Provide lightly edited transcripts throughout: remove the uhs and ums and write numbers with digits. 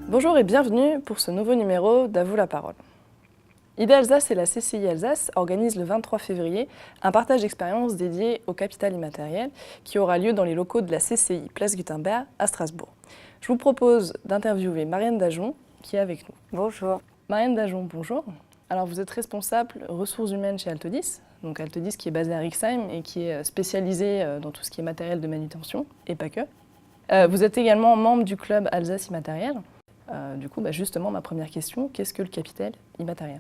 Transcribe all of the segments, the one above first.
Bonjour et bienvenue pour ce nouveau numéro d'À vous la parole. ID Alsace et la CCI Alsace organisent le 23 février un partage d'expérience dédié au capital immatériel qui aura lieu dans les locaux de la CCI Place Gutenberg à Strasbourg. Je vous propose d'interviewer Marianne Dajon qui est avec nous. Bonjour. Marianne Dajon, bonjour. Alors vous êtes responsable ressources humaines chez Altodis, donc Altodis qui est basé à Rixheim et qui est spécialisé dans tout ce qui est matériel de manutention et pas que. Vous êtes également membre du club Alsace Immatériel. Du coup, justement, ma première question, qu'est-ce que le capital immatériel ?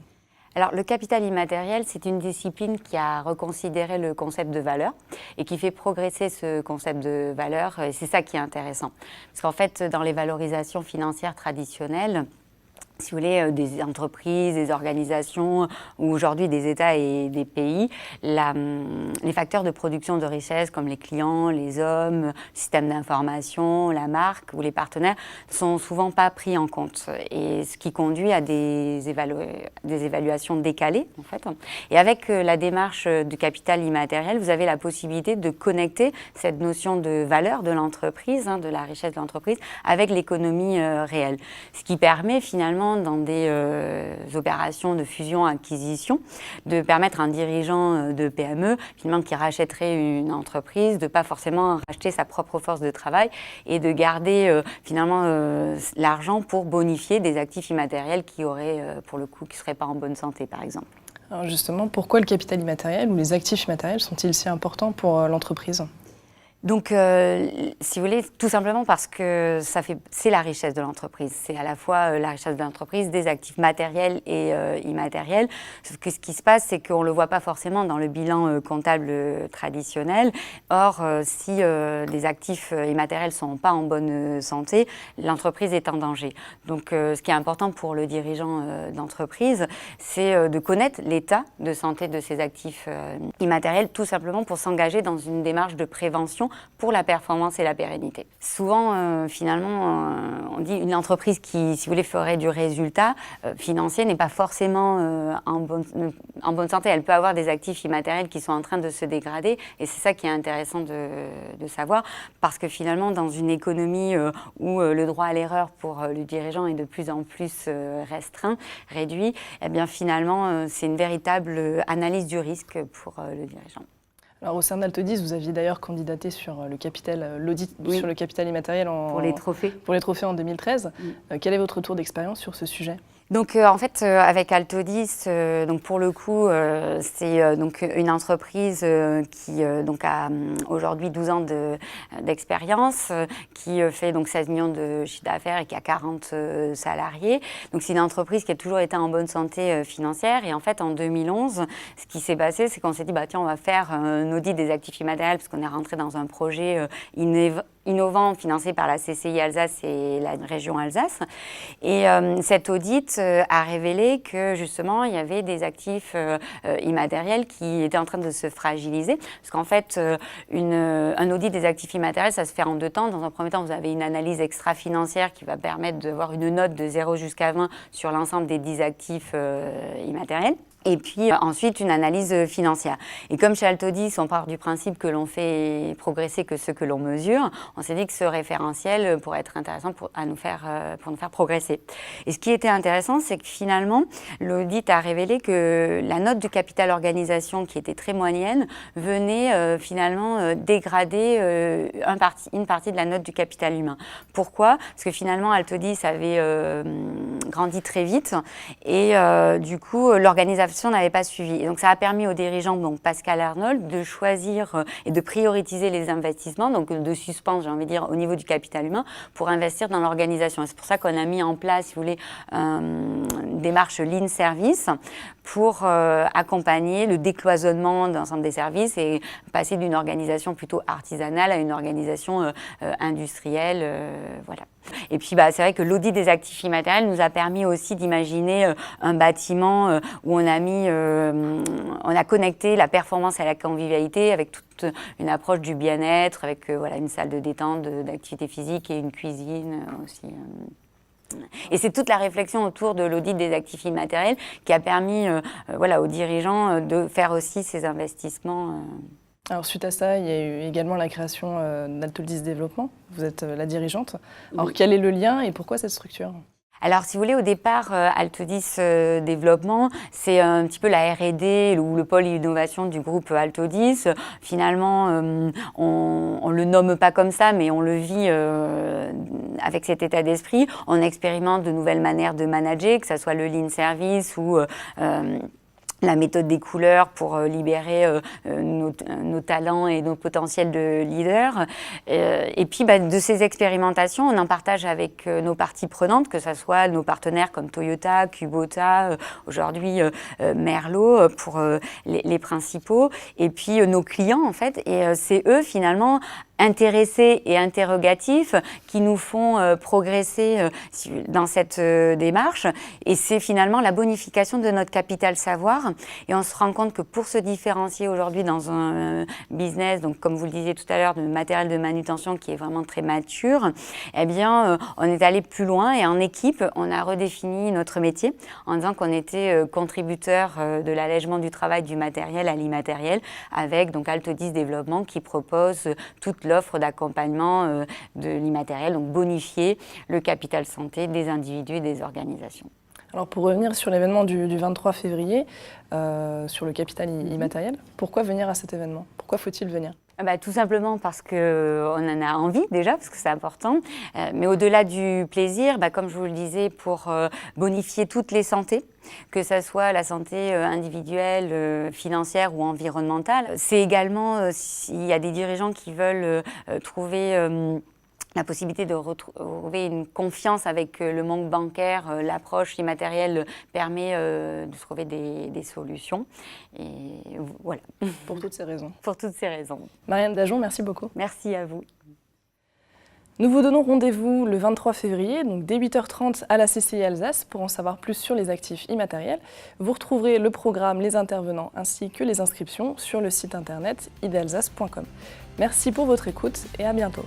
Alors, le capital immatériel, c'est une discipline qui a reconsidéré le concept de valeur et qui fait progresser ce concept de valeur. Et c'est ça qui est intéressant. Parce qu'en fait, dans les valorisations financières traditionnelles, si vous voulez, des entreprises, des organisations, ou aujourd'hui des États et des pays, les facteurs de production de richesse comme les clients, les hommes, le système d'information, la marque ou les partenaires sont souvent pas pris en compte. Et ce qui conduit à des évaluations décalées, en fait. Et avec la démarche du capital immatériel, vous avez la possibilité de connecter cette notion de valeur de l'entreprise, de la richesse de l'entreprise, avec l'économie réelle. Ce qui permet finalement dans des opérations de fusion-acquisition, de permettre à un dirigeant de PME, finalement, qui rachèterait une entreprise, de ne pas forcément racheter sa propre force de travail et de garder finalement l'argent pour bonifier des actifs immatériels qui auraient, pour le coup, qui ne seraient pas en bonne santé, par exemple. Alors justement, pourquoi le capital immatériel ou les actifs immatériels sont-ils si importants pour l'entreprise ? Donc, si vous voulez, tout simplement parce que c'est la richesse de l'entreprise. C'est à la fois la richesse de l'entreprise, des actifs matériels et immatériels. Sauf que ce qui se passe, c'est qu'on ne le voit pas forcément dans le bilan comptable traditionnel. Or, si les actifs immatériels ne sont pas en bonne santé, l'entreprise est en danger. Donc, ce qui est important pour le dirigeant d'entreprise, c'est de connaître l'état de santé de ces actifs immatériels, tout simplement pour s'engager dans une démarche de prévention pour la performance et la pérennité. Souvent, finalement, on dit une entreprise qui, si vous voulez, ferait du résultat financier n'est pas forcément en bonne santé. Elle peut avoir des actifs immatériels qui sont en train de se dégrader et c'est ça qui est intéressant de savoir parce que finalement, dans une économie où le droit à l'erreur pour le dirigeant est de plus en plus restreint, réduit, eh bien finalement, c'est une véritable analyse du risque pour le dirigeant. Alors au sein d'Altodis, vous aviez d'ailleurs candidaté sur le capital, l'audit sur le capital immatériel pour les trophées. Pour les trophées en 2013. Quel est votre retour d'expérience sur ce sujet ? Donc en fait, avec Altodis, donc pour le coup, c'est donc une entreprise qui donc a aujourd'hui 12 ans d'expérience, qui fait donc 16 millions de chiffre d'affaires et qui a 40 salariés. Donc c'est une entreprise qui a toujours été en bonne santé financière. Et en fait, en 2011, ce qui s'est passé, c'est qu'on s'est dit, tiens, on va faire un audit des actifs immatériels parce qu'on est rentré dans un projet innovant financé par la CCI Alsace et la région Alsace. Et cet audit a révélé que justement il y avait des actifs immatériels qui étaient en train de se fragiliser. Parce qu'en fait, un audit des actifs immatériels, ça se fait en deux temps. Dans un premier temps, vous avez une analyse extra-financière qui va permettre d'avoir une note de 0 jusqu'à 20 sur l'ensemble des 10 actifs immatériels. Et puis ensuite, une analyse financière. Et comme chez Altodis, on part du principe que l'on fait progresser que ce que l'on mesure, on s'est dit que ce référentiel pourrait être intéressant pour nous faire progresser. Et ce qui était intéressant, c'est que finalement, l'audit a révélé que la note du capital organisation, qui était très moyenne, venait finalement dégrader une partie de la note du capital humain. Pourquoi ? Parce que finalement, Altodis avait grandi très vite et du coup, l'organisation n'avait pas suivi. Et donc, ça a permis aux dirigeants, donc Pascal Arnold, de choisir et de prioriser les investissements, donc de suspendre, j'ai envie de dire, au niveau du capital humain, pour investir dans l'organisation. Et c'est pour ça qu'on a mis en place, si vous voulez, une démarche Lean Service pour accompagner le décloisonnement d'ensemble des services et passer d'une organisation plutôt artisanale à une organisation industrielle. Voilà. Et puis, c'est vrai que l'audit des actifs immatériels nous a permis aussi d'imaginer un bâtiment où on a connecté la performance à la convivialité avec toute une approche du bien-être, avec une salle de détente, d'activité physique et une cuisine aussi. Et c'est toute la réflexion autour de l'audit des actifs immatériels qui a permis aux dirigeants de faire aussi ces investissements. Alors suite à ça, il y a eu également la création d'Altodis Développement. Vous êtes la dirigeante. Alors quel est le lien et pourquoi cette structure ? Alors, si vous voulez, au départ, Altodis Développement, c'est un petit peu la R&D ou le pôle innovation du groupe Altodis. Finalement, on le nomme pas comme ça, mais on le vit avec cet état d'esprit. On expérimente de nouvelles manières de manager, que ce soit le lean service ou la méthode des couleurs pour libérer nos talents et nos potentiels de leaders. Et puis, de ces expérimentations, on en partage avec nos parties prenantes, que ce soit nos partenaires comme Toyota, Kubota, aujourd'hui Merlot pour les principaux, et puis nos clients en fait. Et c'est eux finalement intéressés et interrogatifs qui nous font progresser dans cette démarche. Et c'est finalement la bonification de notre capital savoir. Et on se rend compte que pour se différencier aujourd'hui dans un business, donc comme vous le disiez tout à l'heure, de matériel de manutention qui est vraiment très mature, eh bien, on est allé plus loin et en équipe, on a redéfini notre métier en disant qu'on était contributeur de l'allègement du travail du matériel à l'immatériel avec donc Altodis Développement qui propose toute l'offre d'accompagnement de l'immatériel, donc bonifier le capital santé des individus et des organisations. Alors pour revenir sur l'événement du 23 février, sur le capital immatériel, pourquoi venir à cet événement? Pourquoi faut-il venir? Tout simplement parce qu'on en a envie déjà, parce que c'est important. Mais au-delà du plaisir, comme je vous le disais, pour bonifier toutes les santé, que ce soit la santé individuelle, financière ou environnementale. C'est également, s'il y a des dirigeants qui veulent trouver la possibilité de retrouver une confiance avec le monde bancaire, l'approche immatérielle permet de trouver des solutions. Et voilà. Pour toutes ces raisons. Pour toutes ces raisons. Marianne Dajon, merci beaucoup. Merci à vous. Nous vous donnons rendez-vous le 23 février, donc dès 8h30 à la CCI Alsace, pour en savoir plus sur les actifs immatériels. Vous retrouverez le programme, les intervenants ainsi que les inscriptions sur le site internet idealsace.com. Merci pour votre écoute et à bientôt.